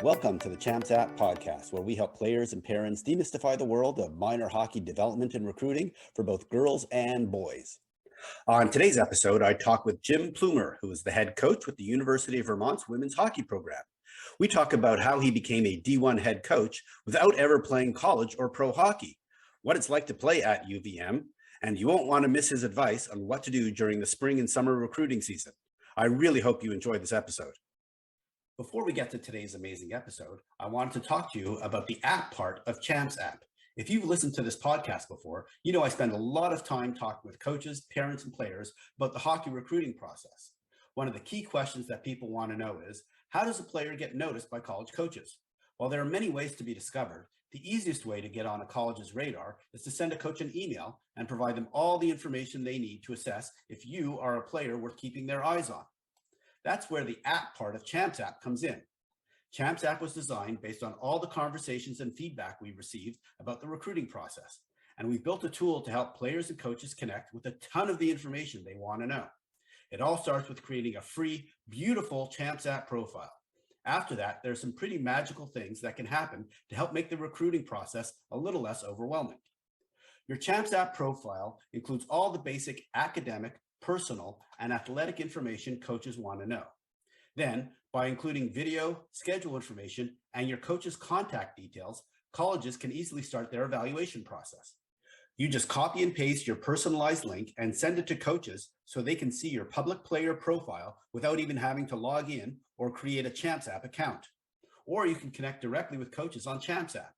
Welcome to the Champs App podcast, where we help players and parents demystify the world of minor hockey development and recruiting for both girls and boys. On today's episode, I talk with Jim Plumer, who is the head coach with the University of Vermont's women's hockey program. We talk about how he became a D1 head coach without ever playing college or pro hockey, what it's like to play at UVM, and you won't want to miss his advice on what to do during the spring and summer recruiting season. I really hope you enjoy this episode. Before we get to today's amazing episode, I wanted to talk to you about the app part of Champs App. If you've listened to this podcast before, you know I spend a lot of time talking with coaches, parents, and players about the hockey recruiting process. One of the key questions that people want to know is, how does a player get noticed by college coaches? While there are many ways to be discovered, the easiest way to get on a college's radar is to send a coach an email and provide them all the information they need to assess if you are a player worth keeping their eyes on. That's where the app part of Champs App comes in. Champs App was designed based on all the conversations and feedback we received about the recruiting process, and we've built a tool to help players and coaches connect with a ton of the information they want to know. It all starts with creating a free, beautiful Champs App profile. After that, there's some pretty magical things that can happen to help make the recruiting process a little less overwhelming. Your Champs App profile includes all the basic academic, personal, and athletic information coaches want to know. Then, by including video, schedule information, and your coach's contact details, colleges can easily start their evaluation process. You just copy and paste your personalized link and send it to coaches so they can see your public player profile without even having to log in or create a Champs App account. Or you can connect directly with coaches on Champs App.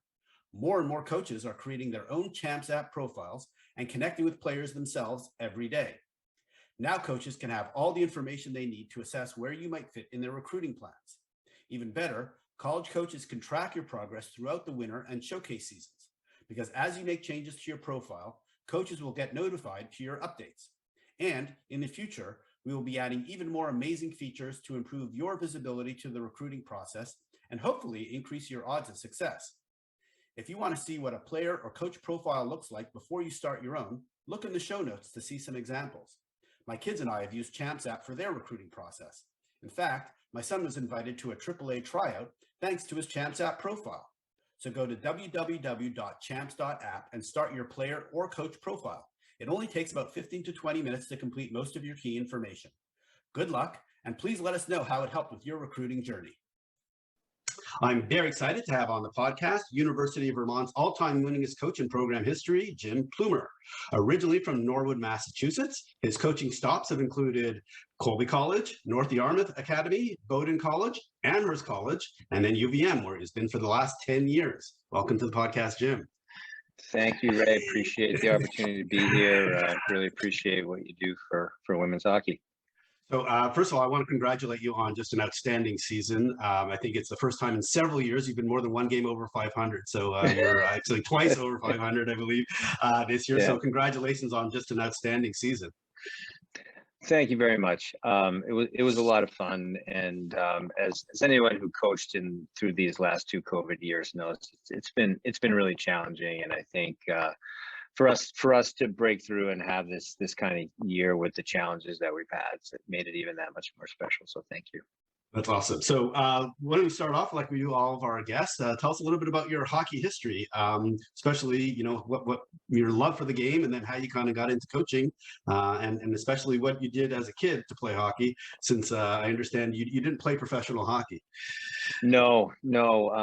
More and more coaches are creating their own Champs App profiles and connecting with players themselves every day. Now coaches can have all the information they need to assess where you might fit in their recruiting plans. Even better, college coaches can track your progress throughout the winter and showcase seasons, because as you make changes to your profile, coaches will get notified to your updates. And in the future, we will be adding even more amazing features to improve your visibility to the recruiting process and hopefully increase your odds of success. If you want to see what a player or coach profile looks like before you start your own, look in the show notes to see some examples. My kids and I have used Champs App for their recruiting process. In fact, my son was invited to a AAA tryout thanks to his Champs App profile. So go to www.champs.app and start your player or coach profile. It only takes about 15 to 20 minutes to complete most of your key information. Good luck, and please let us know how it helped with your recruiting journey. I'm very excited to have on the podcast University of Vermont's all-time winningest coach in program history, Jim Plumer. Originally from Norwood, Massachusetts, his coaching stops have included Colby College, North Yarmouth Academy, Bowdoin College, Amherst College, and then UVM, where he's been for the last 10 years. Welcome to the podcast, Jim. Thank you, Ray. Appreciate the opportunity to be here. Really appreciate what you do for women's hockey. So first of all, I want to congratulate you on just an outstanding season. I think it's the first time in several years you've been more than one game over 500. So you're actually twice over 500, I believe, this year. Yeah. So congratulations on just an outstanding season. Thank you very much. It was a lot of fun, and as anyone who coached through these last two COVID years knows, it's been really challenging, and I think for us to break through and have this kind of year with the challenges that we've had, it made it even that much more special. So thank you. That's awesome. So why don't we start off like we do all of our guests? Tell us a little bit about your hockey history, especially, what your love for the game, and then how you kind of got into coaching, and especially what you did as a kid to play hockey, since I understand you didn't play professional hockey. No.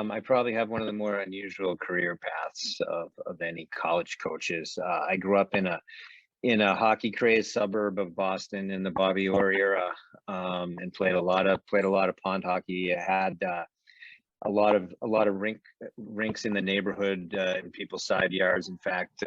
I probably have one of the more unusual career paths of any college coaches. I grew up in a hockey crazed suburb of Boston in the Bobby Orr era, and played a lot of pond hockey. I had a lot of rinks in the neighborhood, in people's side yards. In fact,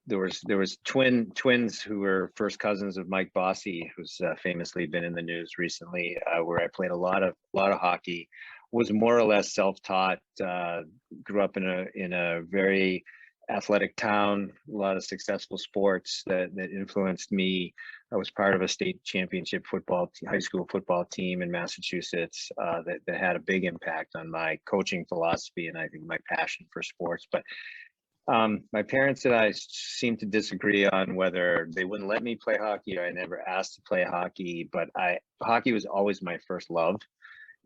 there was twins who were first cousins of Mike Bossy, who's famously been in the news recently, where I played a lot of hockey. Was more or less self-taught. Grew up in a very athletic town, a lot of successful sports that influenced me. I was part of a state championship high school football team in Massachusetts that had a big impact on my coaching philosophy and I think my passion for sports. But my parents and I seemed to disagree on whether they wouldn't let me play hockey. I never asked to play hockey, but hockey was always my first love.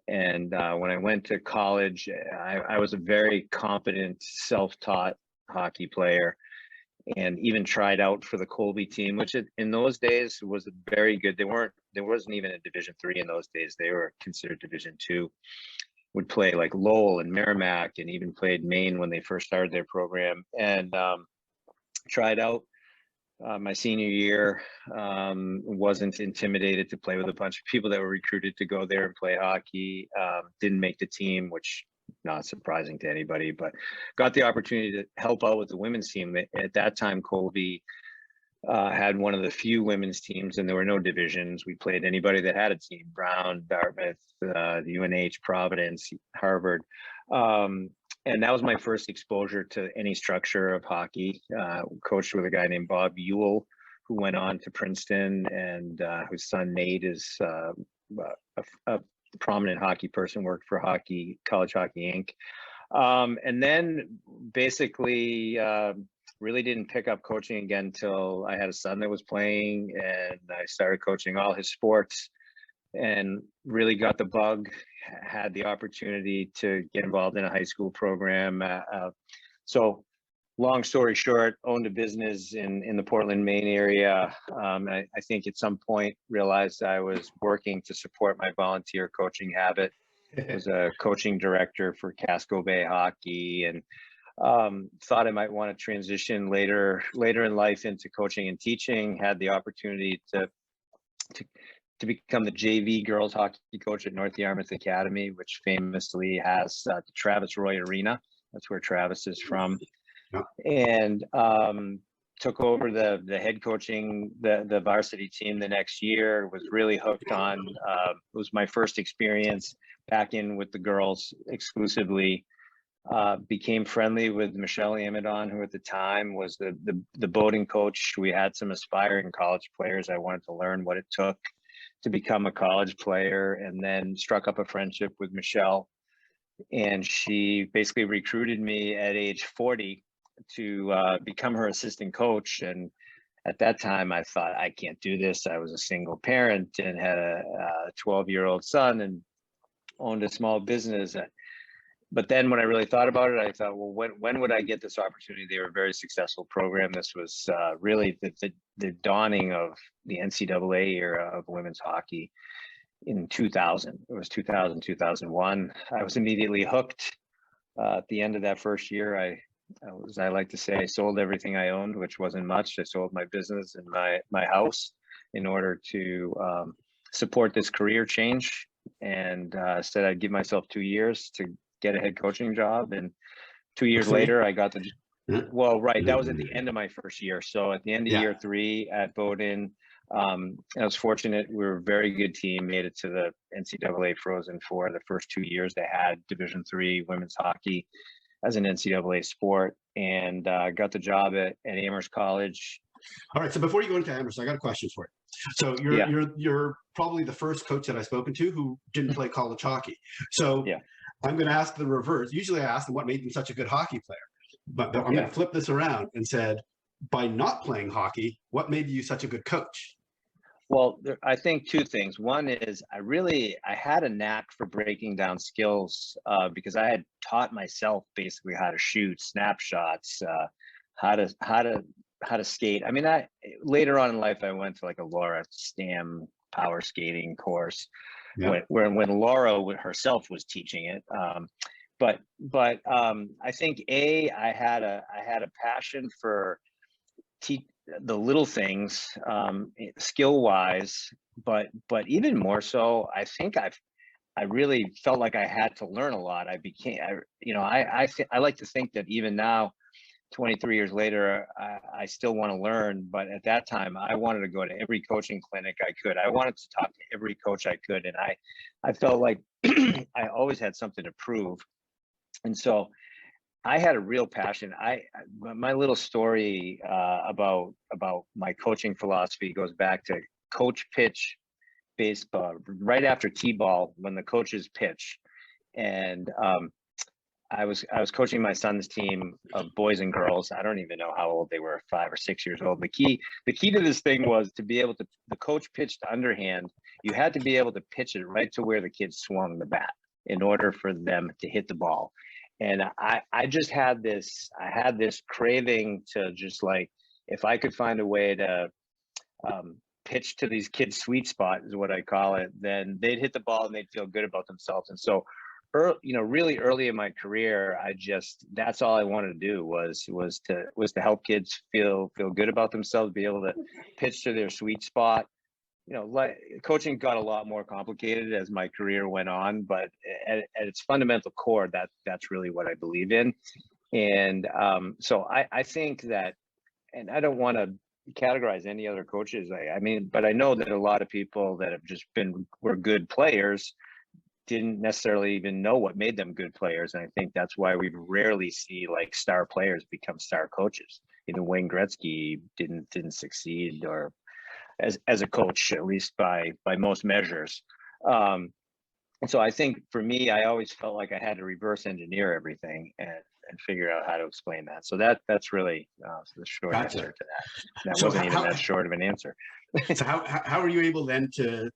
And when I went to college, I was a very competent, self-taught hockey player, and even tried out for the Colby team, which in those days was very good. There wasn't even a Division III in those days. They were considered Division II. Would play like Lowell and Merrimack, and even played Maine when they first started their program, and tried out my senior year. Wasn't intimidated to play with a bunch of people that were recruited to go there and play hockey. Didn't make the team, which not surprising to anybody, but got the opportunity to help out with the women's team. At that time, Colby had one of the few women's teams, and there were no divisions. We played anybody that had a team: Brown, Dartmouth, the UNH, Providence, Harvard. And that was my first exposure to any structure of hockey. Coached with a guy named Bob Ewell, who went on to Princeton, and whose son Nate is a prominent hockey person, worked for College Hockey Inc. And then basically really didn't pick up coaching again until I had a son that was playing, and I started coaching all his sports, and really got the bug. Had the opportunity to get involved in a high school program. So long story short, owned a business in the Portland, Maine area. I think at some point realized I was working to support my volunteer coaching habit. I was a coaching director for Casco Bay Hockey, and thought I might want to transition later in life into coaching and teaching. Had the opportunity to become the JV girls hockey coach at North Yarmouth Academy, which famously has the Travis Roy Arena. That's where Travis is from. Yeah. And took over the head coaching, the varsity team the next year. Was really hooked on. It was my first experience back in with the girls exclusively. Became friendly with Michelle Amidon, who at the time was the boating coach. We had some aspiring college players. I wanted to learn what it took to become a college player, and then struck up a friendship with Michelle. And she basically recruited me at age 40 to become her assistant coach. And at that time, I thought, I can't do this. I was a single parent and had a 12-year-old son and owned a small business. But then when I really thought about it, I thought, well, when would I get this opportunity? They were a very successful program. This was really the dawning of the NCAA era of women's hockey in 2000. It was 2000, 2001. I was immediately hooked. At the end of that first year, as I like to say, I sold everything I owned, which wasn't much. I sold my business and my house in order to support this career change, and said I'd give myself 2 years to get a head coaching job. And 2 years later, I got that was at the end of my first year. So at the end of year 3 at Bowdoin, I was fortunate. We were a very good team, made it to the NCAA Frozen Four the first 2 years they had Division III women's hockey as an NCAA sport, and got the job at Amherst College. All right. So before you go into Amherst, I got a question for you. So you're probably the first coach that I've spoken to who didn't play college hockey. So I'm going to ask the reverse. Usually I ask them what made them such a good hockey player, but I'm going to flip this around and said, by not playing hockey, what made you such a good coach? Well, I think two things. One is I had a knack for breaking down skills because I had taught myself basically how to shoot, snapshots, how to skate. I mean, later on in life, I went to like a Laura Stam power skating course, when Laura herself was teaching it. But I think I had a passion for the little things, skill wise, but even more so, I think I really felt like I had to learn a lot. I like to think that even now, 23 years later, I still want to learn. But at that time, I wanted to go to every coaching clinic I could. I wanted to talk to every coach I could. And I felt like I always had something to prove. And so I had a real passion. My little story about my coaching philosophy goes back to coach pitch baseball, right after T-ball, when the coaches pitch. And I was coaching my son's team of boys and girls. I don't even know how old they were, 5 or 6 years old. The key to this thing was to be able to, the coach pitched underhand, you had to be able to pitch it right to where the kid swung the bat in order for them to hit the ball. And I just had this, I had this craving to just like, if I could find a way to pitch to these kids' sweet spot is what I call it, then they'd hit the ball and they'd feel good about themselves. And so, really early in my career, that's all I wanted to do was to help kids feel good about themselves, be able to pitch to their sweet spot. Like coaching got a lot more complicated as my career went on, but at its fundamental core, that's really what I believe in. And so I think that, and I don't want to categorize any other coaches. But I know that a lot of people that have just were good players didn't necessarily even know what made them good players. And I think that's why we rarely see like star players become star coaches. Wayne Gretzky didn't succeed or as a coach, at least by most measures. And so I think for me, I always felt like I had to reverse engineer everything and figure out how to explain that. So that's really the short answer to that. That wasn't even that short of an answer. So how are you able then to,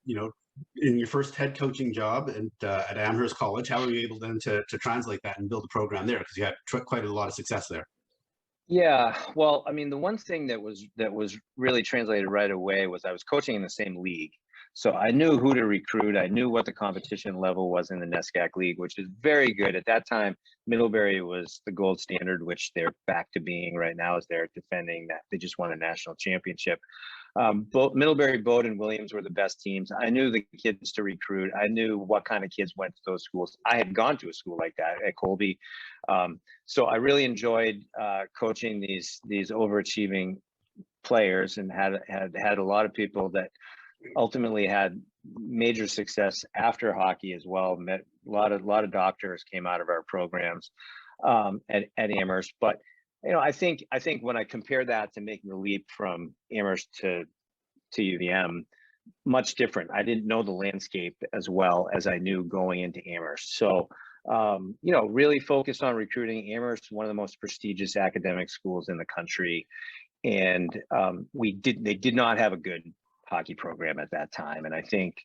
in your first head coaching job and at Amherst College, how were you able then to translate that and build a program there? Because you had quite a lot of success there. Yeah, well, the one thing that was really translated right away was I was coaching in the same league. So I knew who to recruit. I knew what the competition level was in the NESCAC League, which is very good. At that time, Middlebury was the gold standard, which they're back to being right now as they're defending that. They just won a national championship. Both Middlebury, Bowdoin, Williams were the best teams. I knew the kids to recruit. I knew what kind of kids went to those schools. I had gone to a school like that at Colby. So I really enjoyed coaching these overachieving players and had a lot of people that ultimately had major success after hockey as well. Met a lot of doctors came out of our programs at Amherst. But I think when I compare that to making the leap from Amherst to UVM, much different. I didn't know the landscape as well as I knew going into Amherst. So really focused on recruiting. Amherst, one of the most prestigious academic schools in the country, and they did not have a good hockey program at that time. And I think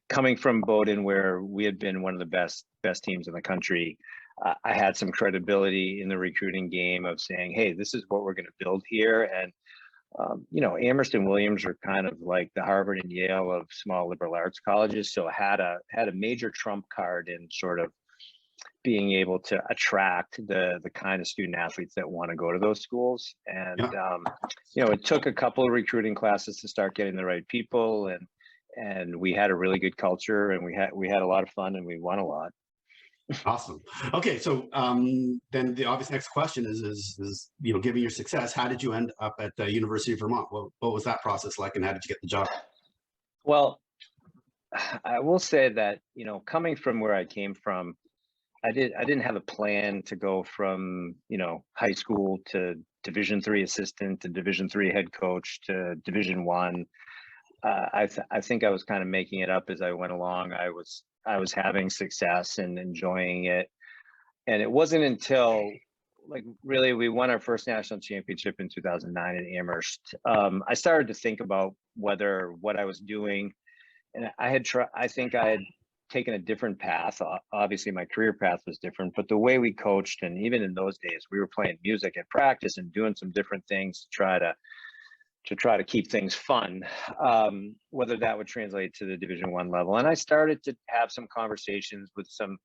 coming from Bowdoin, where we had been one of the best teams in the country, I had some credibility in the recruiting game of saying, hey, this is what we're going to build here. And Amherst and Williams are kind of like the Harvard and Yale of small liberal arts colleges. So had a major trump card in sort of being able to attract the kind of student athletes that want to go to those schools. And, it took a couple of recruiting classes to start getting the right people. And we had a really good culture, and we had a lot of fun, and we won a lot. Awesome. Okay. So then the obvious next question is, given your success, how did you end up at the University of Vermont? What was that process like, and how did you get the job? Well, I will say that, coming from where I came from, I didn't have a plan to go from, high school to Division III assistant to Division III head coach to Division I. I think I was kind of making it up as I went along. I was having success and enjoying it. And it wasn't until really we won our first national championship in 2009 at Amherst. I started to think about what I was doing, and I think I had taken a different path. Obviously my career path was different, but the way we coached, and even in those days, we were playing music at practice and doing some different things to try to keep things fun, whether that would translate to the Division I level. And I started to have some conversations with some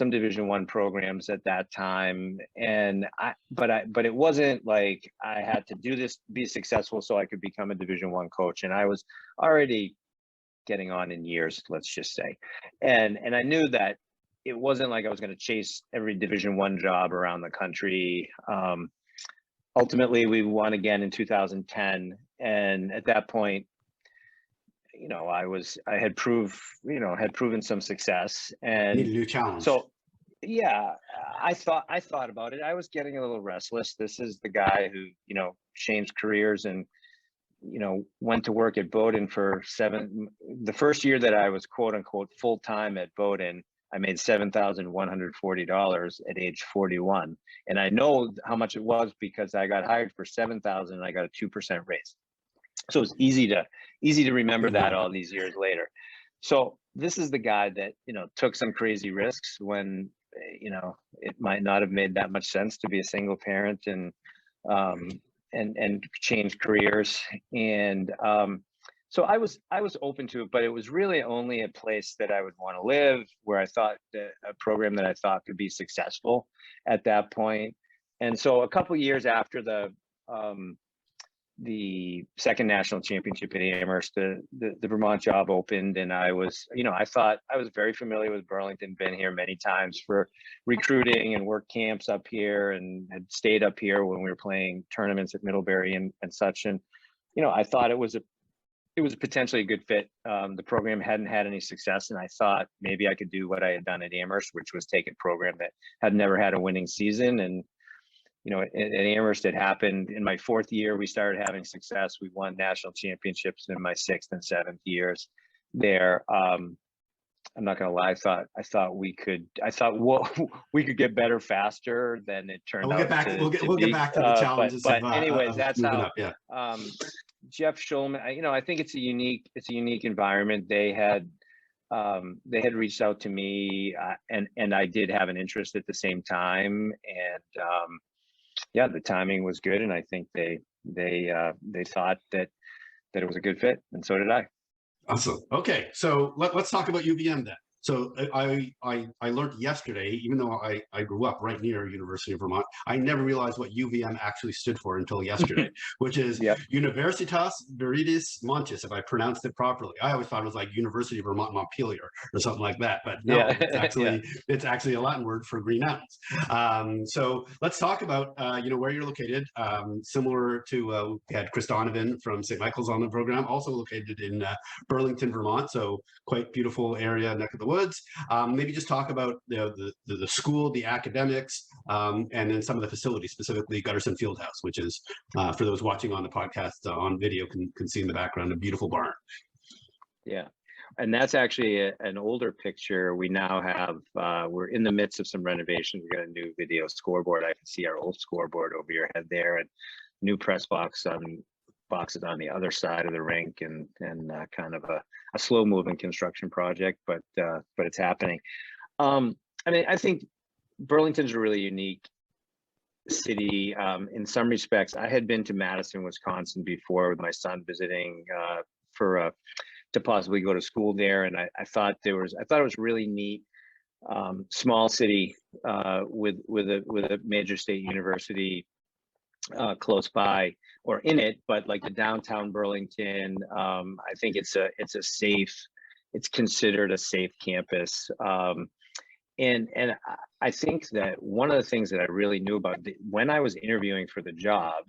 Division I programs at that time. And but it wasn't like I had to do this, be successful so I could become a Division I coach. And I was already getting on in years, let's just say. And I knew that it wasn't like I was going to chase every Division I job around the country. Ultimately, we won again in 2010, and at that point, I had proven some success, and Need a new challenge. So, yeah, I thought about it. I was getting a little restless. This is the guy who changed careers and went to work at Bowdoin for the first year that I was quote unquote full time at Bowdoin. I made $7,140 at age 41. And I know how much it was because I got hired for $7,000 and I got a 2% raise. So it's easy to remember that all these years later. So this is the guy that, took some crazy risks when, it might not have made that much sense to be a single parent and change careers. And so I was open to it, but it was really only a place that I would want to live, where I thought that a program that I thought could be successful at that point. And so a couple years after the second national championship at Amherst, the Vermont job opened, and I was, I thought I was very familiar with Burlington, been here many times for recruiting and work camps up here, and had stayed up here when we were playing tournaments at Middlebury and such. And, I thought it was potentially a good fit. The program hadn't had any success, and I thought maybe I could do what I had done at Amherst, which was take a program that had never had a winning season. And at Amherst, it happened in my fourth year. We started having success. We won national championships in my sixth and seventh years there. I'm not gonna lie. I thought we could get better faster than it turned out. We'll get back to the challenges. But anyways, that's how. Up, yeah. Jeff Schulman. I think it's a unique environment. They had reached out to me, and I did have an interest at the same time. And yeah, the timing was good, and I think they thought that it was a good fit, and so did I. Awesome. Okay, so let's talk about UVM then. So I learned yesterday, even though I grew up right near University of Vermont, I never realized what UVM actually stood for until yesterday, which is Universitas Veritas Montes, if I pronounced it properly. I always thought it was like University of Vermont Montpelier or something like that, but no, it's actually a Latin word for Green Mountains. So let's talk about where you're located. Similar to we had Chris Donovan from St. Michael's on the program, also located in Burlington, Vermont. So quite beautiful area, neck of the woods. Maybe just talk about the school, the academics, and then some of the facilities, specifically Gutterson Fieldhouse, which is, for those watching on the podcast on video, can see in the background a beautiful barn. Yeah, and that's actually an older picture. We now have, we're in the midst of some renovations. We got a new video scoreboard. I can see our old scoreboard over your head there, and new press boxes on the other side of the rink, and kind of a slow moving construction project, but it's happening. I think Burlington's a really unique city. In some respects, I had been to Madison, Wisconsin before with my son visiting to possibly go to school there, and I thought it was really neat. Small city with a major state university close by or in it, but like the downtown Burlington, I think it's considered a safe campus. And I think that one of the things that I really knew about when I was interviewing for the job,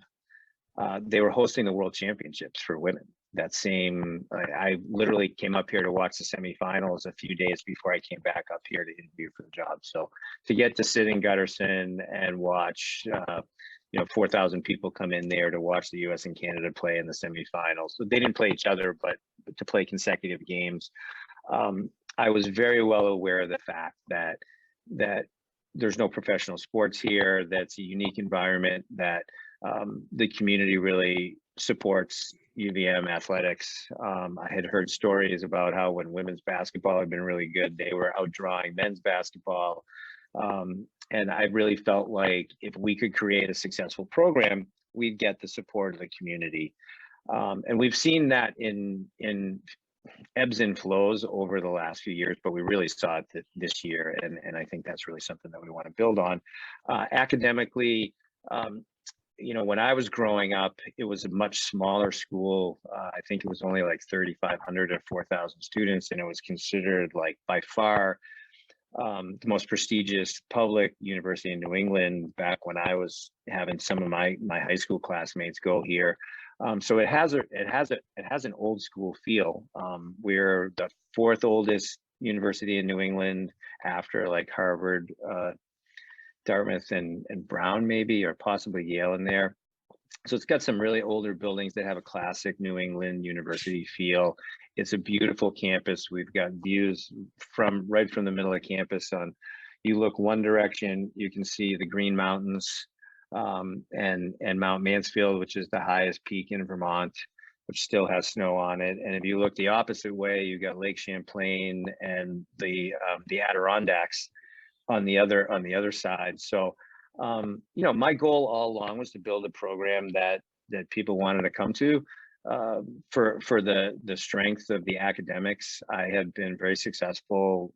they were hosting the World Championships for women. I literally came up here to watch the semifinals a few days before I came back up here to interview for the job. So to get to sit in Gutterson and watch 4,000 people come in there to watch the US and Canada play in the semifinals. So they didn't play each other, but to play consecutive games. I was very well aware of the fact that there's no professional sports here, that's a unique environment, that the community really supports UVM athletics. I had heard stories about how when women's basketball had been really good, they were outdrawing men's basketball. And I really felt like if we could create a successful program, we'd get the support of the community. And we've seen that in ebbs and flows over the last few years, but we really saw it this year. And I think that's really something that we want to build on. Academically, when I was growing up, it was a much smaller school. I think it was only like 3,500 or 4,000 students, and it was considered like by far the most prestigious public university in New England back when I was having some of my high school classmates go here. So it has an old school feel. We're the fourth oldest university in New England after like Harvard, Dartmouth, and Brown maybe, or possibly Yale in there. So it's got some really older buildings that have a classic New England university feel. It's a beautiful campus. We've got views right from the middle of campus. You look one direction, you can see the Green Mountains and Mount Mansfield, which is the highest peak in Vermont. which still has snow on it. And if you look the opposite way, you got Lake Champlain and the Adirondacks on the other side. So, you know, my goal all along was to build a program that people wanted to come to. For the strength of the academics, I have been very successful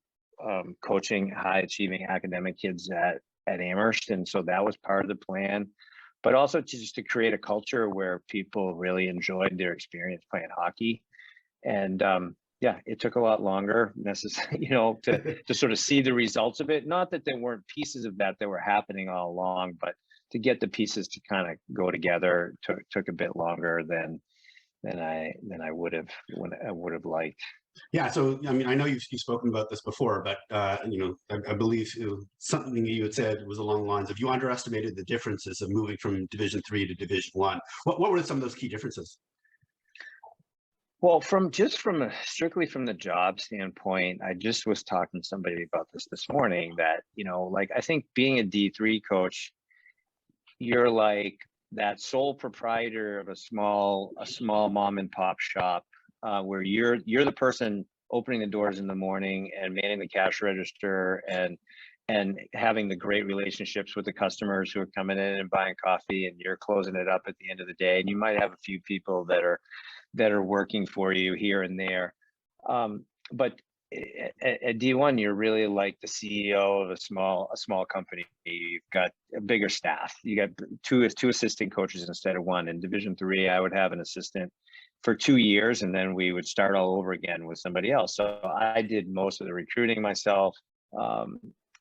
coaching high achieving academic kids at Amherst, and so that was part of the plan. But also just to create a culture where people really enjoyed their experience playing hockey. And yeah, it took a lot longer, you know, to sort of see the results of it. Not that there weren't pieces of that were happening all along, but to get the pieces to kind of go together took a bit longer than I would have liked. Yeah, so I mean, I know you've spoken about this before, but you know, I believe something you had said was along the lines of you underestimated the differences of moving from Division III to Division I. What were some of those key differences? Well, strictly from the job standpoint, I just was talking to somebody about this morning that, you know, like, I think being a D3 coach, you're like that sole proprietor of a small mom and pop shop, where you're the person opening the doors in the morning and manning the cash register and having the great relationships with the customers who are coming in and buying coffee, and you're closing it up at the end of the day. And you might have a few people that are working for you here and there. But at D1, you're really like the CEO of a small company. You've got a bigger staff. You got two assistant coaches instead of one. In Division III, I would have an assistant for 2 years, and then we would start all over again with somebody else. So I did most of the recruiting myself.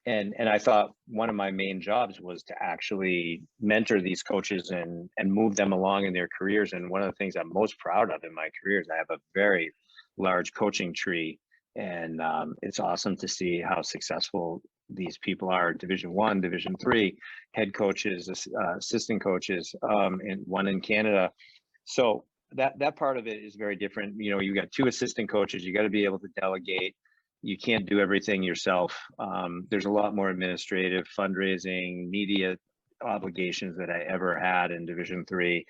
And I thought one of my main jobs was to actually mentor these coaches and move them along in their careers. And one of the things I'm most proud of in my career is I have a very large coaching tree, and it's awesome to see how successful these people are. Division I, Division III, head coaches, assistant coaches, and one in Canada. So that part of it is very different. You know, you got two assistant coaches, you got to be able to delegate. You can't do everything yourself. There's a lot more administrative, fundraising, media obligations that I ever had in Division III.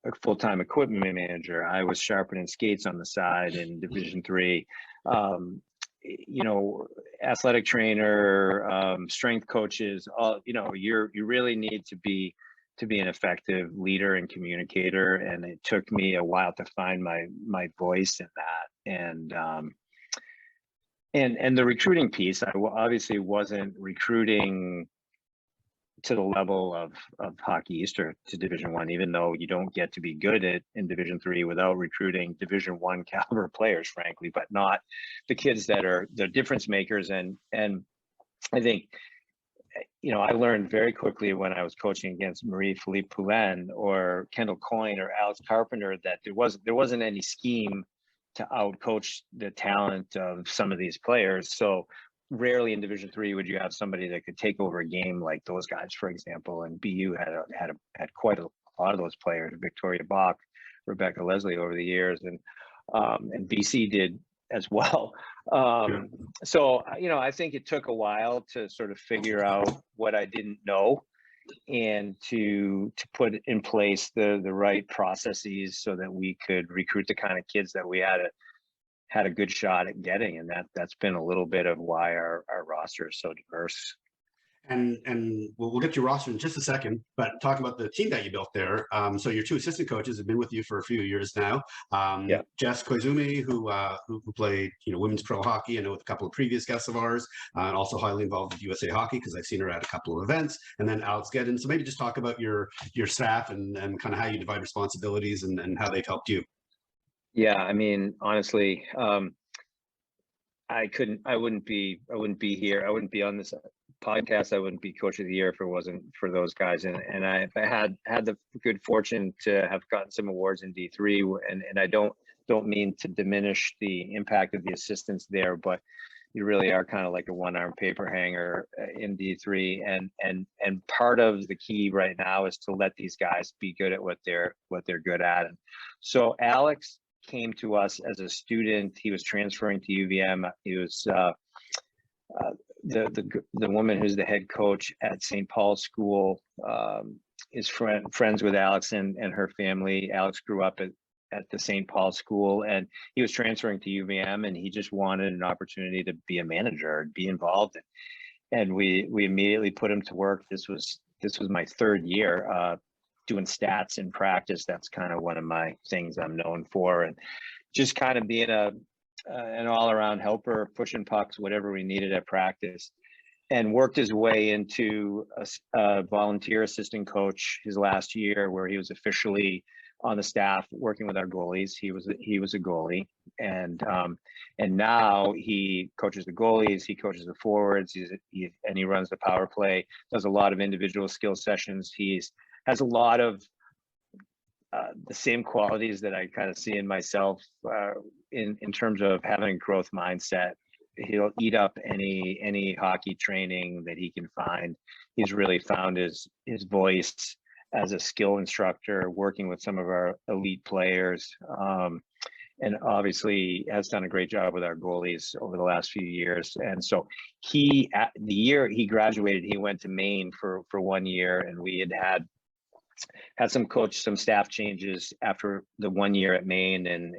A full-time equipment manager. I was sharpening skates on the side in Division III. You know, athletic trainer, strength coaches. All, you know, you really need to be an effective leader and communicator, and it took me a while to find my voice in that. And the recruiting piece, I obviously wasn't recruiting to the level of Hockey East or to Division I, even though you don't get to be good in Division III without recruiting Division I caliber players, frankly, but not the kids that are the difference makers. And I think, you know, I learned very quickly when I was coaching against Marie-Philippe Poulin or Kendall Coyne or Alex Carpenter that there wasn't any scheme to outcoach the talent of some of these players. So rarely in Division III would you have somebody that could take over a game like those guys, for example. And BU had quite a lot of those players, Victoria Bach, Rebecca Leslie over the years, and BC did as well. So, you know, I think it took a while to sort of figure out what I didn't know and to put in place the right processes so that we could recruit the kind of kids that we had a good shot at getting. And that's been a little bit of why our roster is so diverse. And we'll get your roster in just a second, but talking about the team that you built there. So your two assistant coaches have been with you for a few years now. Yeah. Jess Koizumi, who played, you know, women's pro hockey, I know with a couple of previous guests of ours, and also highly involved with USA Hockey because I've seen her at a couple of events. And then Alex Gedden. So maybe just talk about your staff and kind of how you divide responsibilities and how they've helped you. Yeah, I mean, honestly, I wouldn't be here. I wouldn't be on this podcast. I wouldn't be coach of the year if it wasn't for those guys. And I had the good fortune to have gotten some awards in D3, and I don't mean to diminish the impact of the assistants there, but you really are kind of like a one-arm paper hanger in D3. And part of the key right now is to let these guys be good at what they're good at. And so Alex came to us as a student. He was transferring to UVM. He was the woman who's the head coach at St. Paul's School is friends with Alex and her family. Alex grew up at the St. Paul school, and he was transferring to UVM, and he just wanted an opportunity to be a manager, be involved. And we immediately put him to work. This was my third year doing stats in practice. That's kind of one of my things I'm known for, and just kind of being an all-around helper, pushing pucks, whatever we needed at practice. And worked his way into a volunteer assistant coach his last year, where he was officially on the staff working with our goalies. He was a goalie, and now he coaches the goalies, he coaches the forwards, and he runs the power play. Does a lot of individual skill sessions. Has a lot of the same qualities that I kind of see in myself in terms of having a growth mindset. He'll eat up any hockey training that he can find. He's really found his voice as a skill instructor, working with some of our elite players, and obviously has done a great job with our goalies over the last few years. And so the year he graduated, he went to Maine for 1 year, and we had some staff changes after the 1 year at Maine, and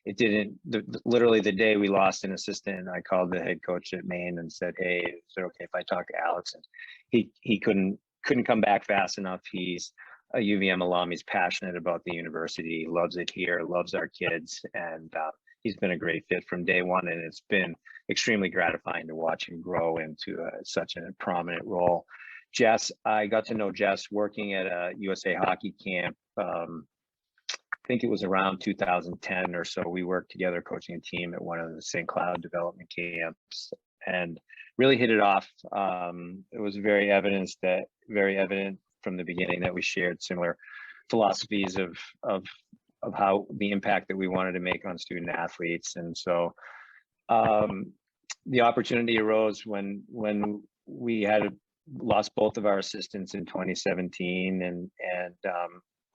it didn't, literally the day we lost an assistant, I called the head coach at Maine and said, hey, is it okay if I talk to Alex? And he couldn't come back fast enough. He's a UVM alum. He's passionate about the university, loves it here, loves our kids, and he's been a great fit from day one. And it's been extremely gratifying to watch him grow into such a prominent role. Jess, I got to know Jess working at a USA hockey camp. I think it was around 2010 or so. We worked together coaching a team at one of the St. Cloud development camps, and really hit it off. It was very evident from the beginning that we shared similar philosophies of how the impact that we wanted to make on student athletes. And so the opportunity arose when we had lost both of our assistants in 2017, and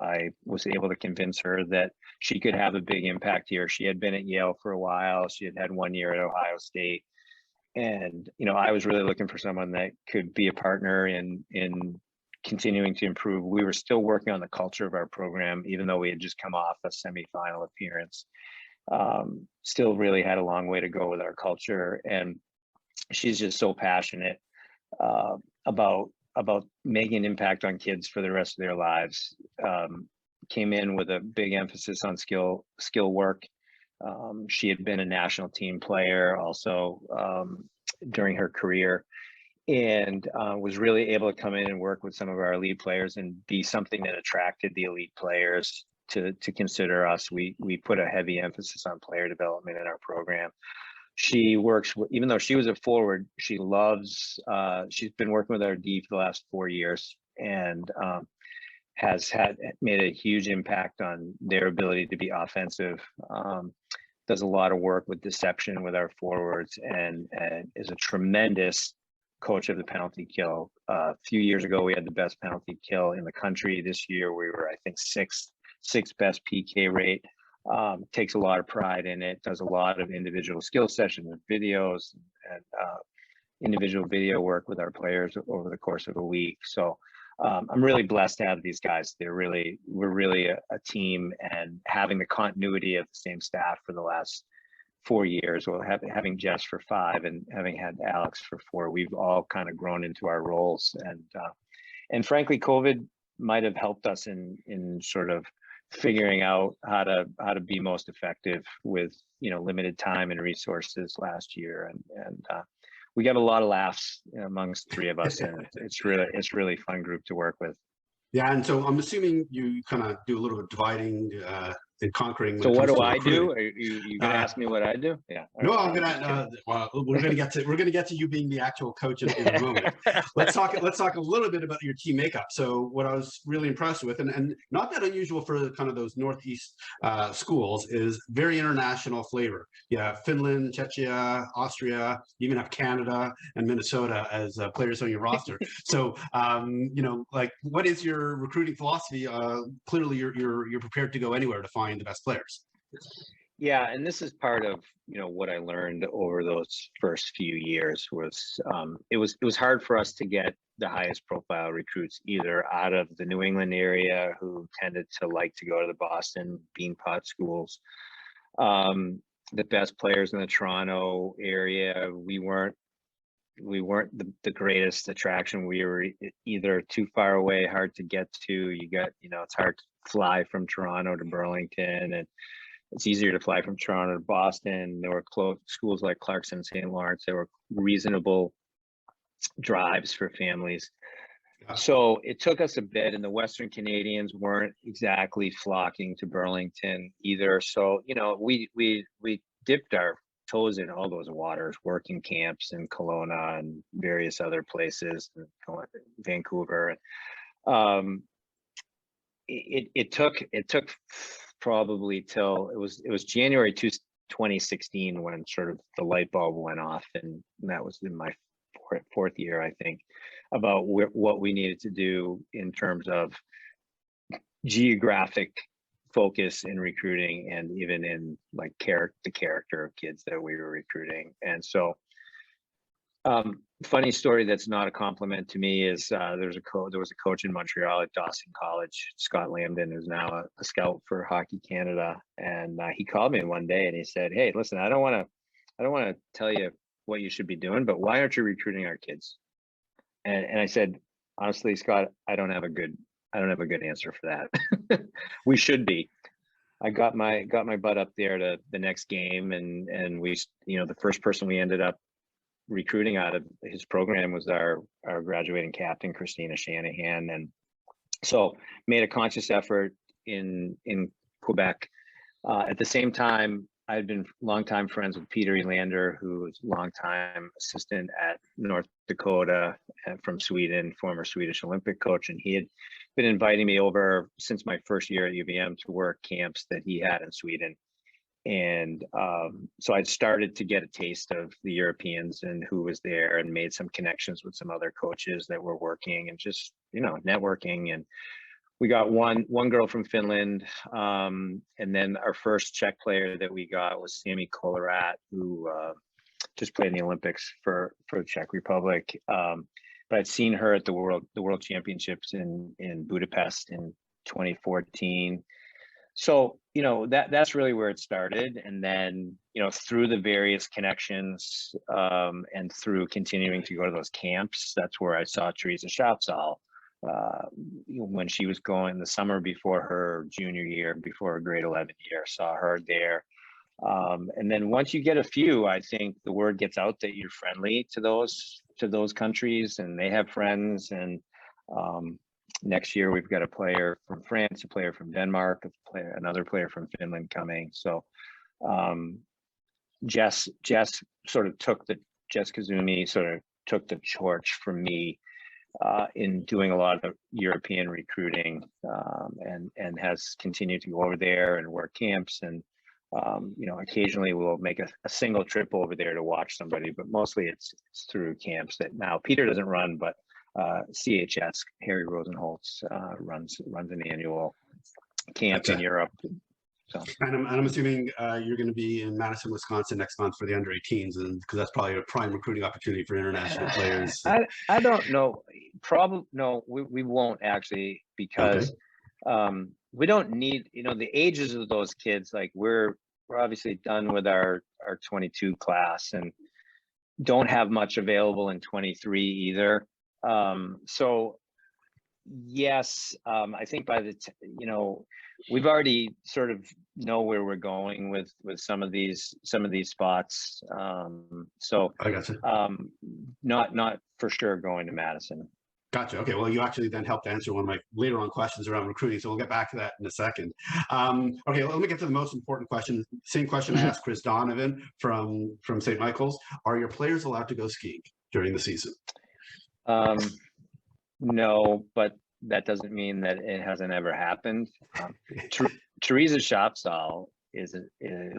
I was able to convince her that she could have a big impact here. She had been at Yale for a while. She had 1 year at Ohio State. And, I was really looking for someone that could be a partner in continuing to improve. We were still working on the culture of our program, even though we had just come off a semifinal appearance. Still really had a long way to go with our culture. And she's just so passionate about making an impact on kids for the rest of their lives. Came in with a big emphasis on skill work. She had been a national team player also during her career, and was really able to come in and work with some of our elite players and be something that attracted the elite players to consider us. We put a heavy emphasis on player development in our program. She works, even though she was a forward, she's been working with our D for the last 4 years, and has made a huge impact on their ability to be offensive. Does a lot of work with deception with our forwards, and is a tremendous coach of the penalty kill. A few years ago, we had the best penalty kill in the country. This year, we were, I think, sixth best PK rate. Takes a lot of pride in it, does a lot of individual skill sessions and videos, and individual video work with our players over the course of a week. So I'm really blessed to have these guys. We're really a team, and having the continuity of the same staff for the last 4 years, or having Jess for 5 and having had Alex for 4, we've all kind of grown into our roles. And frankly, COVID might have helped us in sort of figuring out how to be most effective with limited time and resources last year, and we got a lot of laughs amongst 3 of us, and it's really fun group to work with. Yeah, and so I'm assuming you kind of do a little bit of dividing and conquering. So what do I do? Are you gonna ask me what I do? Yeah. No, I'm gonna. We're gonna get to you being the actual coach in a moment. Let's talk a little bit about your team makeup. So what I was really impressed with, and not that unusual for kind of those Northeast schools, is very international flavor. Yeah, Finland, Czechia, Austria, you even have Canada and Minnesota as players on your roster. So like, what is your recruiting philosophy? Clearly, you're prepared to go anywhere to find the best players. Yeah, and this is part of what I learned over those first few years was it was hard for us to get the highest profile recruits, either out of the New England area who tended to like to go to the Boston Beanpot schools. The best players in the Toronto area, we weren't the greatest attraction. We were either too far away, hard to get to. It's hard to fly from Toronto to Burlington, and it's easier to fly from Toronto to Boston. There were close schools like Clarkson, St. Lawrence. There were reasonable drives for families. So it took us a bit, and the Western Canadians weren't exactly flocking to Burlington either. So, we dipped our toes in all those waters, working camps in Kelowna and various other places, Vancouver. It took probably till it was January 2016 when sort of the light bulb went off, and that was in my fourth year, I think, about what we needed to do in terms of geographic focus in recruiting, and even in like the character of kids that we were recruiting. And so funny story that's not a compliment to me is there was a coach in Montreal at Dawson College, Scott Lambden, who's now a scout for Hockey Canada, and he called me one day and he said, "Hey, listen, I don't want to tell you what you should be doing, but why aren't you recruiting our kids?" And I said, "Honestly, Scott, I don't have a good answer for that." We should be. I got my butt up there to the next game, and we, the first person we ended up recruiting out of his program was our graduating captain, Christina Shanahan. And so made a conscious effort in Quebec. At the same time, I'd been longtime friends with Peter Elander, who was longtime assistant at North Dakota from Sweden, former Swedish Olympic coach. And he had been inviting me over since my first year at UVM to work camps that he had in Sweden. And so I'd started to get a taste of the Europeans and who was there, and made some connections with some other coaches that were working, and just, networking. And we got one girl from Finland, and then our first Czech player that we got was Sammy Kolorat, who just played in the Olympics for the Czech Republic. But I'd seen her at the World Championships in Budapest in 2014. So, that's really where it started. And then, through the various connections, and through continuing to go to those camps, that's where I saw Teresa Schatzal when she was going the summer before her junior year, before her grade 11 year, saw her there. And then once you get a few, I think the word gets out that you're friendly to those countries, and they have friends. And next year we've got a player from France, a player from Denmark, another player from Finland coming. So Jess Kazumi sort of took the torch from me in doing a lot of European recruiting, and has continued to go over there and work camps. And occasionally we'll make a single trip over there to watch somebody, but mostly it's through camps that now Peter doesn't run, but CHS, Harry Rosenholtz, runs an annual camp in Europe. So, and I'm assuming you're going to be in Madison, Wisconsin next month for the under-18s, and because that's probably a prime recruiting opportunity for international players. I don't know. Probably no. We won't actually, because we don't need, the ages of those kids. Like we're obviously done with our 22 class, and don't have much available in 23 either. So yes, I think by we've already sort of know where we're going with some of these spots. So I gotcha. Not for sure going to Madison. Gotcha. Okay. Well, you actually then helped answer one of my later on questions around recruiting. So we'll get back to that in a second. Okay. Let me get to the most important question. Same question I asked Chris Donovan from St. Michael's. Are your players allowed to go skiing during the season? No, but that doesn't mean that it hasn't ever happened. Teresa Schatzal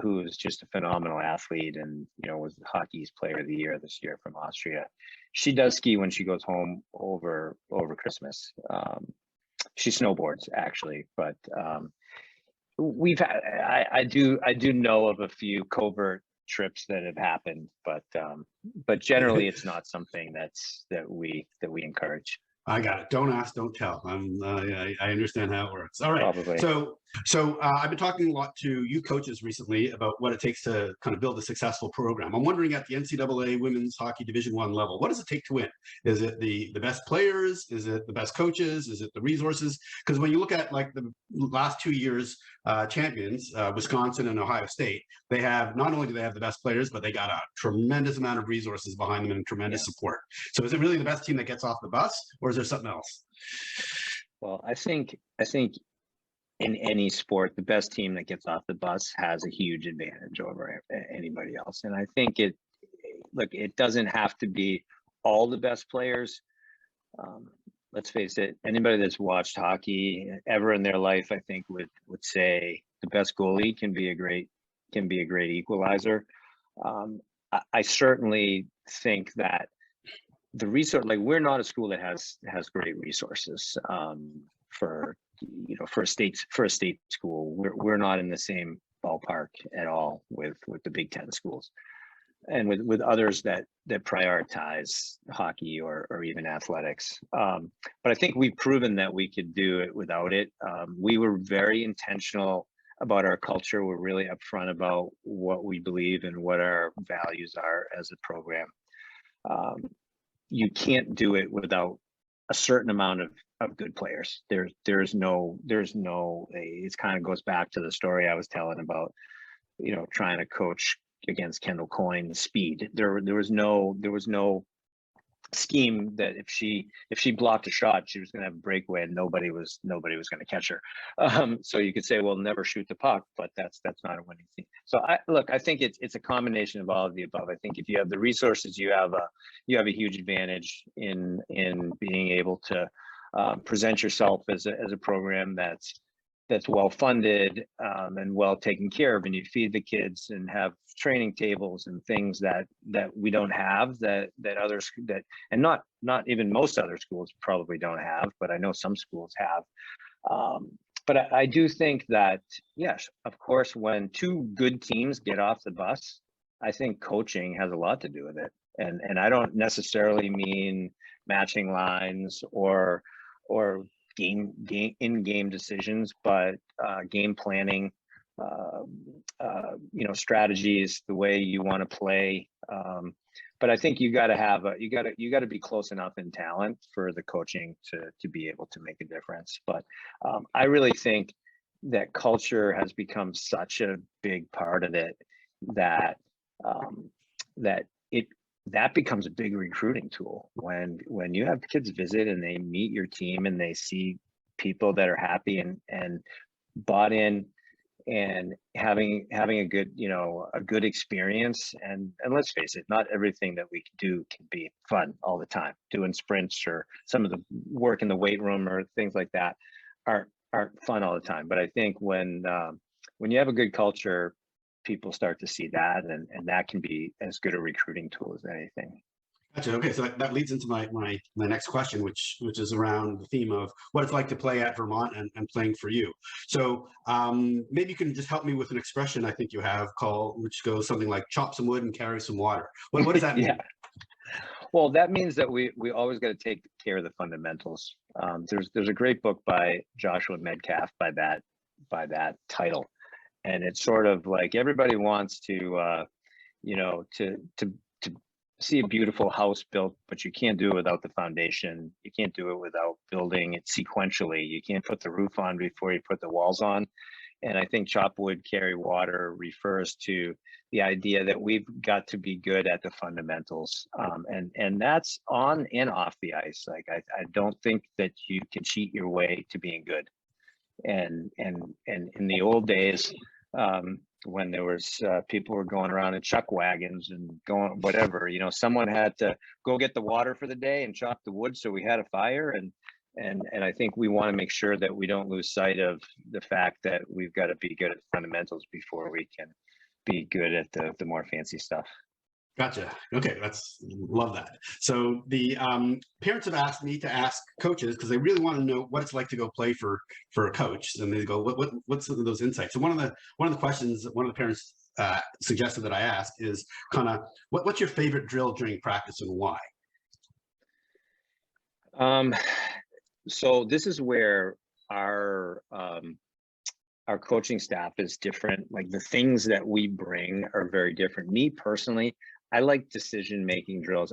who is just a phenomenal athlete, and was hockey's player of the year this year from Austria. She does ski when she goes home over Christmas. She snowboards actually, but I do know of a few covert trips that have happened, but generally it's not something that we encourage. I got it. Don't ask, don't tell. I understand how it works. All right. Probably. So I've been talking a lot to you coaches recently about what it takes to kind of build a successful program. I'm wondering, at the NCAA Women's Hockey Division I level, what does it take to win? Is it the best players? Is it the best coaches? Is it the resources? Because when you look at like the last 2 years champions, Wisconsin and Ohio State, they have, not only do they have the best players, but they got a tremendous amount of resources behind them and tremendous support. So is it really the best team that gets off the bus, or is there something else? Well, I think in any sport, the best team that gets off the bus has a huge advantage over anybody else. And I think it doesn't have to be all the best players. Let's face it, anybody that's watched hockey ever in their life, I think would say the best goalie can be a great equalizer. I certainly think that the resource, like, we're not a school that has great resources for a state school. We're not in the same ballpark at all with the Big Ten schools, and with others that prioritize hockey or even athletics. But I think we've proven that we could do it without it. We were very intentional about our culture. We're really upfront about what we believe and what our values are as a program. You can't do it without a certain amount of good players. There's no, it kind of goes back to the story I was telling about, trying to coach against Kendall Coyne's speed. There was no scheme that if she blocked a shot, she was going to have a breakaway and nobody was going to catch her. So you could say, well, never shoot the puck, but that's not a winning team. So I think it's a combination of all of the above. I think if you have the resources, you have a huge advantage in being able to present yourself as a program that's well funded and well taken care of, and you feed the kids and have training tables and things that we don't have, that others and not even most other schools probably don't have, but I know some schools have. But I do think that, yes, of course, when two good teams get off the bus, I think coaching has a lot to do with it. And I don't necessarily mean matching lines or in-game decisions, but game planning, strategies, the way you want to play. But I think you got to be close enough in talent for the coaching to be able to make a difference. But I really think that culture has become such a big part of it that that becomes a big recruiting tool when you have kids visit and they meet your team and they see people that are happy and bought in and having a good experience. And let's face it, not everything that we do can be fun all the time. Doing sprints or some of the work in the weight room or things like that aren't fun all the time. But I think when you have a good culture, people start to see that, and that can be as good a recruiting tool as anything. Gotcha. Okay, so that leads into my next question, which is around the theme of what it's like to play at Vermont and playing for you. So maybe you can just help me with an expression I think you have which goes something like chop some wood and carry some water. What does that mean? Yeah. Well, that means that we always got to take care of the fundamentals. There's a great book by Joshua Medcalf by that title. And it's sort of like everybody wants to see a beautiful house built, but you can't do it without the foundation. You can't do it without building it sequentially. You can't put the roof on before you put the walls on. And I think chop wood, carry water refers to the idea that we've got to be good at the fundamentals. And that's on and off the ice. Like I don't think that you can cheat your way to being good. And in the old days, when there was people were going around in chuck wagons and going whatever, someone had to go get the water for the day and chop the wood, so we had a fire. And I think we want to make sure that we don't lose sight of the fact that we've got to be good at the fundamentals before we can be good at the more fancy stuff. Gotcha. Okay, love that. So the parents have asked me to ask coaches, because they really want to know what it's like to go play for a coach, and they go, what's some of those insights? So one of the questions that one of the parents suggested that I ask is kind of what's your favorite drill during practice and why? So this is where our coaching staff is different. Like the things that we bring are very different. Me personally, I like decision-making drills.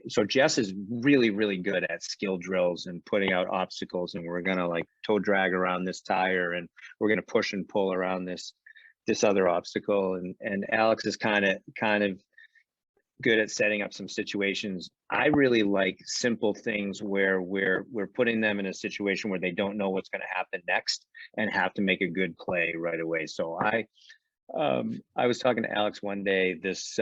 So Jess is really, really good at skill drills and putting out obstacles, and we're gonna like toe drag around this tire, and we're gonna push and pull around this other obstacle. And Alex is kind of good at setting up some situations. I really like simple things where we're putting them in a situation where they don't know what's going to happen next and have to make a good play right away. So I was talking to Alex one day this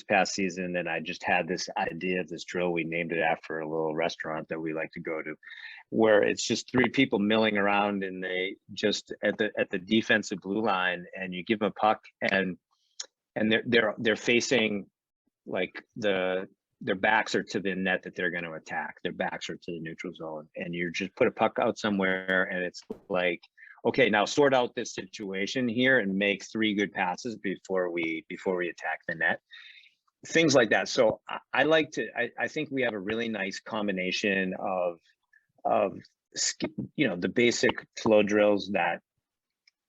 past season, and I just had this idea of this drill. We named it after a little restaurant that we like to go to, where it's just three people milling around, and they just at the defensive blue line, and you give them a puck, and they're facing like their backs are to the net that they're going to attack. Their backs are to the neutral zone, and you just put a puck out somewhere, and it's like, okay, now sort out this situation here and make 3 good passes before we attack the net. Things like that. So I think we have a really nice combination of the basic flow drills that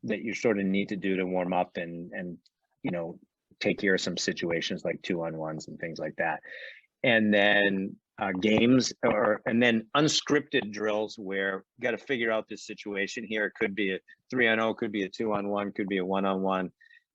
you sort of need to do to warm up and take care of some situations like 2-on-1s and things like that. And then games and then unscripted drills where you got to figure out this situation here. It could be a 3-on-0, could be a 2-on-1, could be a 1-on-1,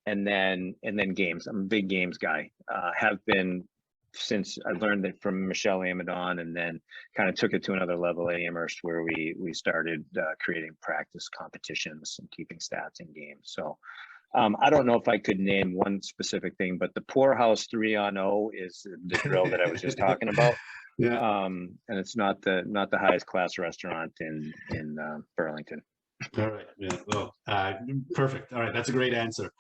and then games. I'm a big games guy. Have been since I learned that from Michelle Amadon, and then kind of took it to another level at Amherst, where we started creating practice competitions and keeping stats in games. So I don't know if I could name one specific thing, but the Poorhouse 3-on-0 is the drill that I was just talking about. Yeah. And it's not the highest class restaurant in Burlington. All right. Yeah. Well, perfect. All right. That's a great answer.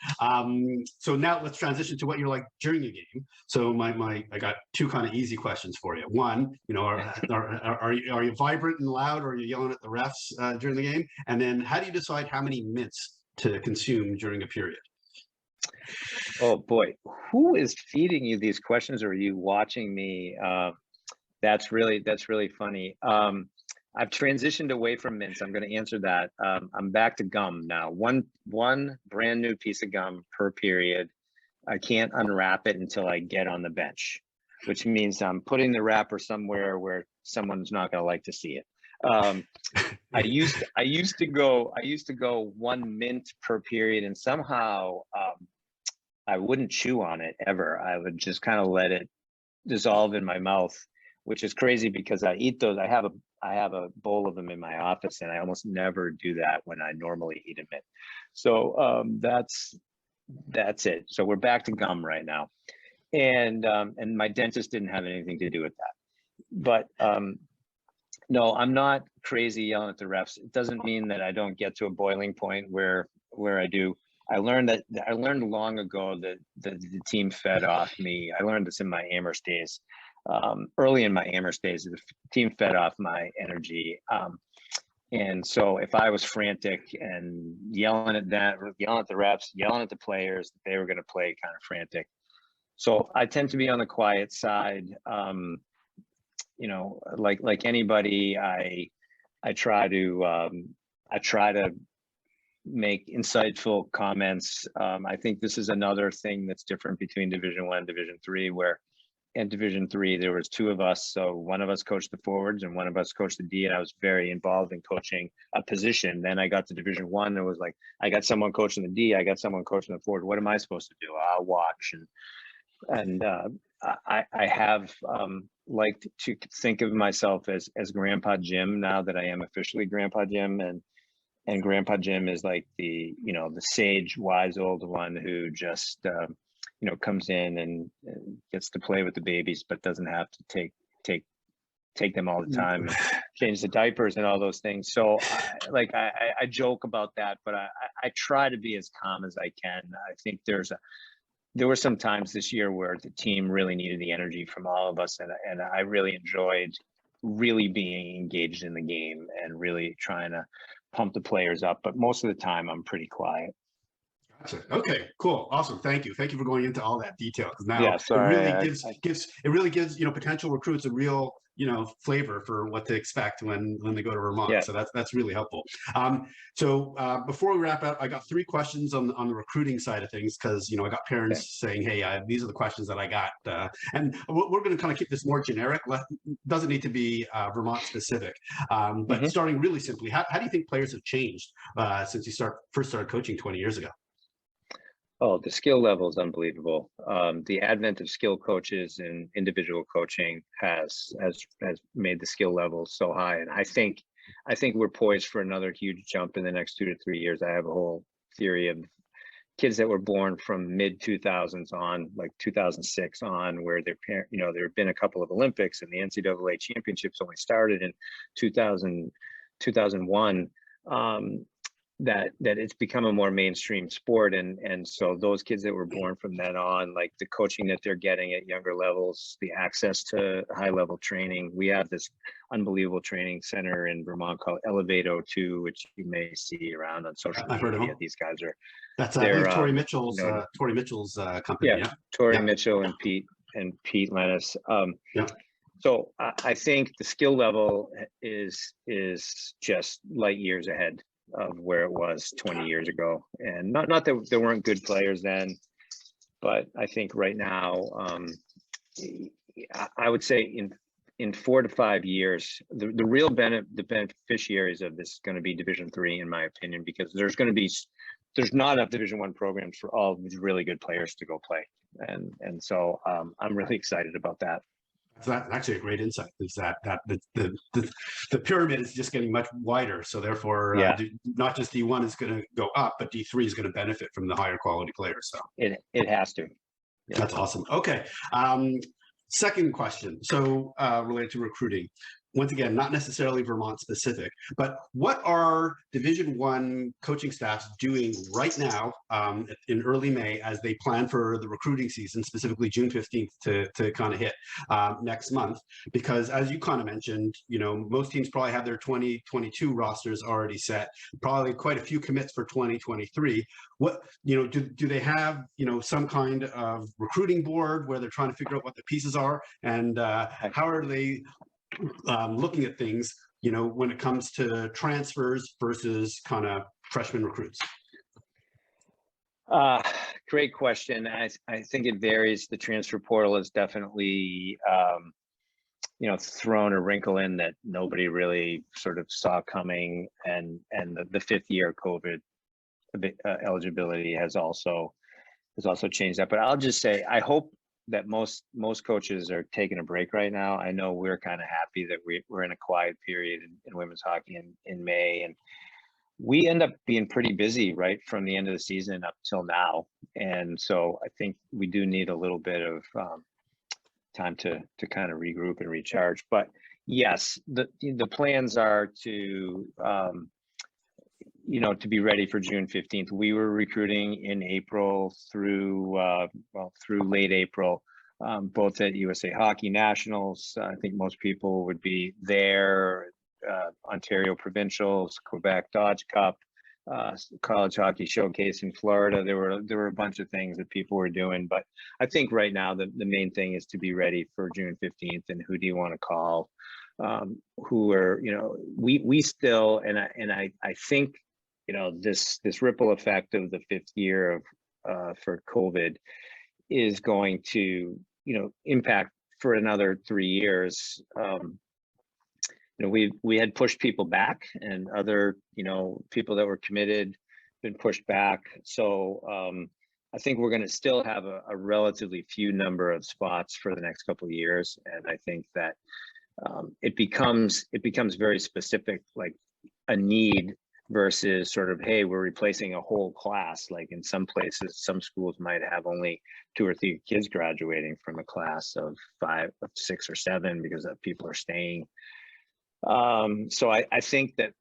So now let's transition to what you're like during a game. So I got 2 kind of easy questions for you. One, are you vibrant and loud, or are you yelling at the refs during the game? And then how do you decide how many minutes to consume during a period? Oh boy, who is feeding you these questions, or are you watching me? That's really funny. I've transitioned away from mints. I'm going to answer that. I'm back to gum now. One brand new piece of gum per period. I can't unwrap it until I get on the bench, which means I'm putting the wrapper somewhere where someone's not going to like to see it. I used to go 1 mint per period, and somehow I wouldn't chew on it ever. I would just kind of let it dissolve in my mouth, which is crazy because I eat those. I have a bowl of them in my office, and I almost never do that when I normally eat a mint. So that's it. So we're back to gum right now, and my dentist didn't have anything to do with that. But no, I'm not crazy yelling at the refs. It doesn't mean that I don't get to a boiling point where I do. I learned long ago that the team fed off me. I learned this in my Amherst days. Early in my Amherst days, the team fed off my energy. And so if I was frantic and yelling at the refs, yelling at the players, they were going to play kind of frantic. So I tend to be on the quiet side. Like anybody, I try to make insightful comments. I think this is another thing that's different between Division I and Division III, where in Division III, there was 2 of us. So one of us coached the forwards and one of us coached the D, and I was very involved in coaching a position. Then I got to Division I, and it was like, I got someone coaching the D, I got someone coaching the forward. What am I supposed to do? I'll watch. And I have liked to think of myself as Grandpa Jim, now that I am officially Grandpa Jim. And Grandpa Jim is like the sage, wise old one who just comes in and gets to play with the babies, but doesn't have to take them all the time and change the diapers and all those things. So I joke about that, but I try to be as calm as I can. I think there were some times this year where the team really needed the energy from all of us, and I really enjoyed really being engaged in the game and really trying to pump the players up. But most of the time, I'm pretty quiet. Gotcha. Okay, cool, awesome. Thank you for going into all that detail, because now Yeah, it sorry. really gives potential recruits a real flavor for what to expect when they go to Vermont. Yeah. So that's really helpful. Before we wrap up, I got 3 questions on the recruiting side of things, because I got parents saying, hey, these are the questions that I got, and we're going to kind of keep this more generic. Doesn't need to be Vermont specific, but starting really simply, how do you think players have changed since you first started coaching 20 years ago? Oh, the skill level is unbelievable. The advent of skill coaches and individual coaching has made the skill level so high, and I think we're poised for another huge jump in the next 2 to 3 years. I have a whole theory of kids that were born from mid 2000s on, like 2006 on, where their parent, there have been a couple of Olympics, and the NCAA championships only started in 2001. That it's become a more mainstream sport, and so those kids that were born from then on, like the coaching that they're getting at younger levels, the access to high level training. We have this unbelievable training center in Vermont called Elevato 2, which you may see around on social media. I've heard of them. These guys are Tori Mitchell's company. Yeah, Tori Mitchell and Pete Lennis. So I think the skill level is just light years ahead of where it was 20 years ago, and not that there weren't good players then, but I think right now, I would say in 4 to 5 years, the real the beneficiaries of this is going to be Division III, in my opinion, because there's not enough Division I programs for all these really good players to go play, and so I'm really excited about that. That's actually a great insight, is that the pyramid is just getting much wider. So therefore, not just D1 is going to go up, but D3 is going to benefit from the higher quality players. So it has to. Yeah. That's awesome. Okay. Second question. So related to recruiting. Once again, not necessarily Vermont specific, but what are Division I coaching staffs doing right now in early May as they plan for the recruiting season, specifically June 15th to kind of hit next month? Because as you kind of mentioned, most teams probably have their 2022 rosters already set, probably quite a few commits for 2023. What, do they have, some kind of recruiting board where they're trying to figure out what the pieces are, and how are they looking at things, when it comes to transfers versus kind of freshman recruits? Great question. I think it varies. The transfer portal has definitely, thrown a wrinkle in that nobody really sort of saw coming, and the 5th year COVID eligibility has also changed that. But I'll just say, I hope that most coaches are taking a break right now. I know we're kind of happy that we're in a quiet period in women's hockey in May, and we end up being pretty busy right from the end of the season up till now. And so I think we do need a little bit of time to kind of regroup and recharge. But yes, the plans are to to be ready for June 15th. We were recruiting in April through late April, both at USA Hockey Nationals. I think most people would be there. Ontario Provincials, Quebec Dodge Cup, College Hockey Showcase in Florida. There were a bunch of things that people were doing, but I think right now the main thing is to be ready for June 15th. And who do you want to call? Who are, we still, and I think, this ripple effect of the 5th year of for COVID is going to, impact for another 3 years. We had pushed people back, and other, people that were committed been pushed back. So I think we're going to still have a relatively few number of spots for the next couple of years. And I think that it becomes very specific, like a need versus sort of, hey, we're replacing a whole class. Like in some places, some schools might have only 2 or 3 kids graduating from a class of 5, 6 or 7 because people are staying. So I think that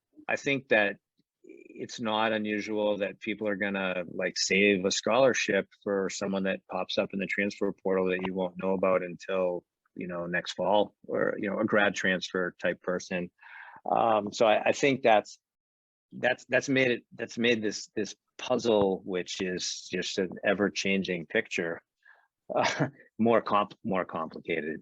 it's not unusual that people are gonna like save a scholarship for someone that pops up in the transfer portal that you won't know about until next fall, or a grad transfer type person. So I think that's, that's made this puzzle, which is just an ever-changing picture, more complicated.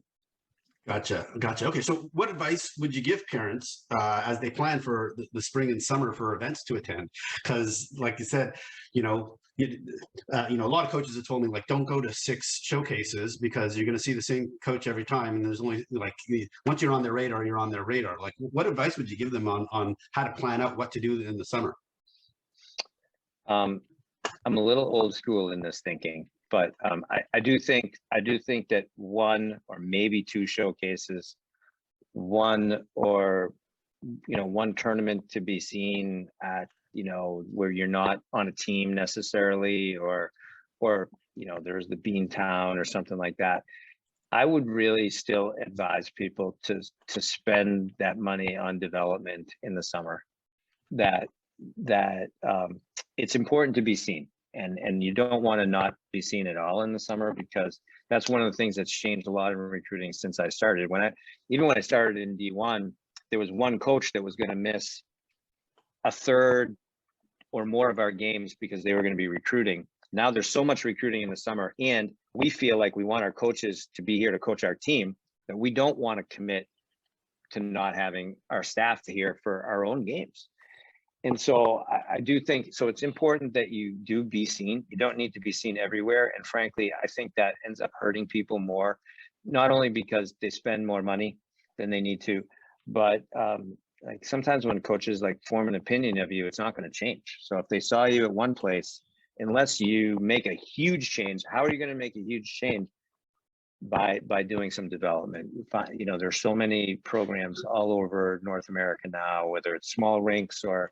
Gotcha. Okay. So what advice would you give parents as they plan for the spring and summer for events to attend? Because like you said, you know, a lot of coaches have told me, like, don't go to 6 showcases because you're going to see the same coach every time. And there's only, like, once you're on their radar, you're on their radar. Like, what advice would you give them on how to plan out what to do in the summer? I'm a little old school in this thinking, but I do think that 1 or maybe 2 showcases, 1 or 1 tournament to be seen at, where you're not on a team necessarily, or there's the Beantown or something like that. I would really still advise people to spend that money on development in the summer. That it's important to be seen, and you don't want to not be seen at all in the summer, because that's one of the things that's changed a lot in recruiting since I started. Even when I started in D1, there was 1 coach that was going to miss a third or more of our games because they were going to be recruiting. Now there's so much recruiting in the summer, and we feel like we want our coaches to be here to coach our team, that we don't want to commit to not having our staff to here for our own games. And so I do think, so it's important that you do be seen. You don't need to be seen everywhere. And frankly, I think that ends up hurting people more, not only because they spend more money than they need to, but like sometimes when coaches like form an opinion of you, it's not going to change. So if they saw you at one place, unless you make a huge change, how are you going to make a huge change? By doing some development. There's so many programs all over North America now, whether it's small rinks or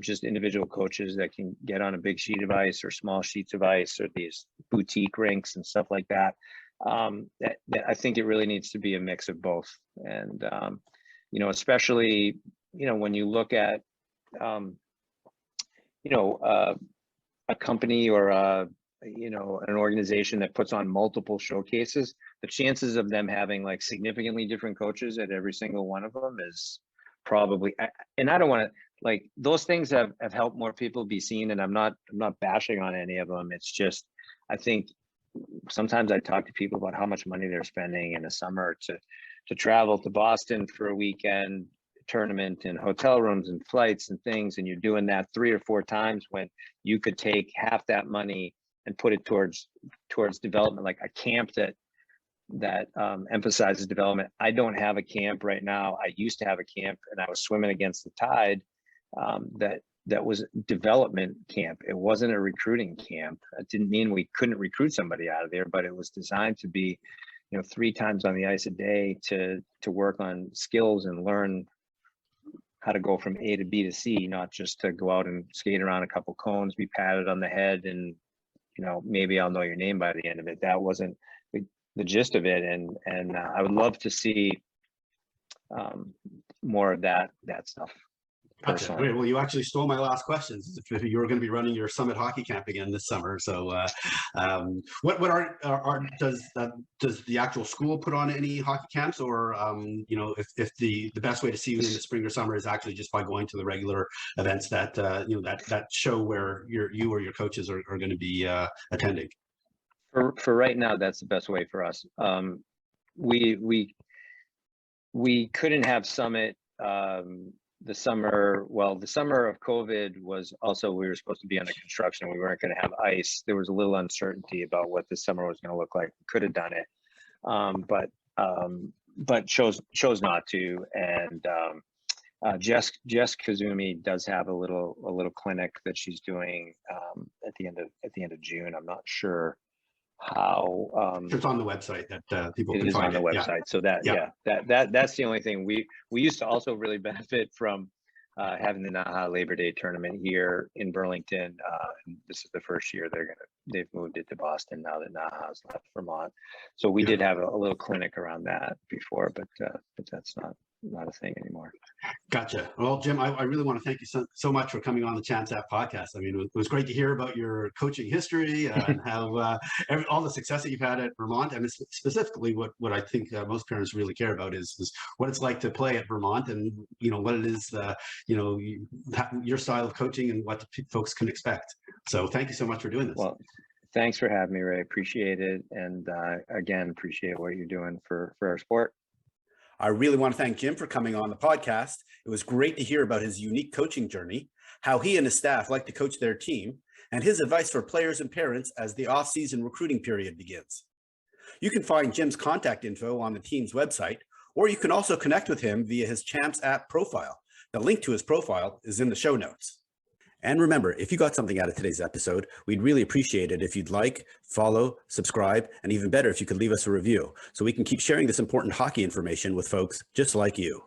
just individual coaches that can get on a big sheet of ice or small sheets of ice, or these boutique rinks and stuff like that. That I think it really needs to be a mix of both. And especially when you look at a company or an organization that puts on multiple showcases, the chances of them having like significantly different coaches at every single one of them is probably, and I don't want to, like, those things have helped more people be seen, and I'm not bashing on any of them. It's just, I think sometimes I talk to people about how much money they're spending in the summer to travel to Boston for a weekend tournament, and hotel rooms and flights and things, and you're doing that 3 or 4 times when you could take half that money and put it towards development, like a camp that emphasizes development. I don't have a camp right now. I used to have a camp, and I was swimming against the tide. That was development camp. It wasn't a recruiting camp. It didn't mean we couldn't recruit somebody out of there, but it was designed to be, 3 times on the ice a day to work on skills and learn how to go from A to B to C, not just to go out and skate around a couple cones, be patted on the head, and maybe I'll know your name by the end of it. That wasn't the gist of it, and I would love to see more of that stuff. Gotcha. Great. Well, you actually stole my last questions. If you were going to be running your Summit Hockey Camp again this summer, so does the actual school put on any hockey camps, or if the best way to see you in the spring or summer is actually just by going to the regular events that that show where you or your coaches are going to be attending? For right now, that's the best way for us. We couldn't have Summit the summer of COVID was also, we were supposed to be under construction. We weren't going to have ice. There was a little uncertainty about what this summer was going to look like. We could have done it, but chose not to. And Jess Kazumi does have a little clinic that she's doing at the end of June. I'm not sure how it's on the website that people can find on the website. Yeah. So that's the only thing. We used to also really benefit from having the Naha Labor Day tournament here in Burlington. And this is the first year they've moved it to Boston now that Naha's left Vermont. So we did have a little clinic around that before, but that's not not a thing anymore. Gotcha. Well, Jim, I really want to thank you so much for coming on the Chance App podcast. I mean, it was great to hear about your coaching history and how all the success that you've had at Vermont, and specifically what I think most parents really care about is what it's like to play at Vermont, and what it is, your style of coaching and what folks can expect. So thank you so much for doing this. Well, thanks for having me, Ray. Appreciate it, and again, appreciate what you're doing for our sport. I really want to thank Jim for coming on the podcast. It was great to hear about his unique coaching journey, how he and his staff like to coach their team, and his advice for players and parents as the off-season recruiting period begins. You can find Jim's contact info on the team's website, or you can also connect with him via his Champs app profile. The link to his profile is in the show notes. And remember, if you got something out of today's episode, we'd really appreciate it if you'd like, follow, subscribe, and even better if you could leave us a review so we can keep sharing this important hockey information with folks just like you.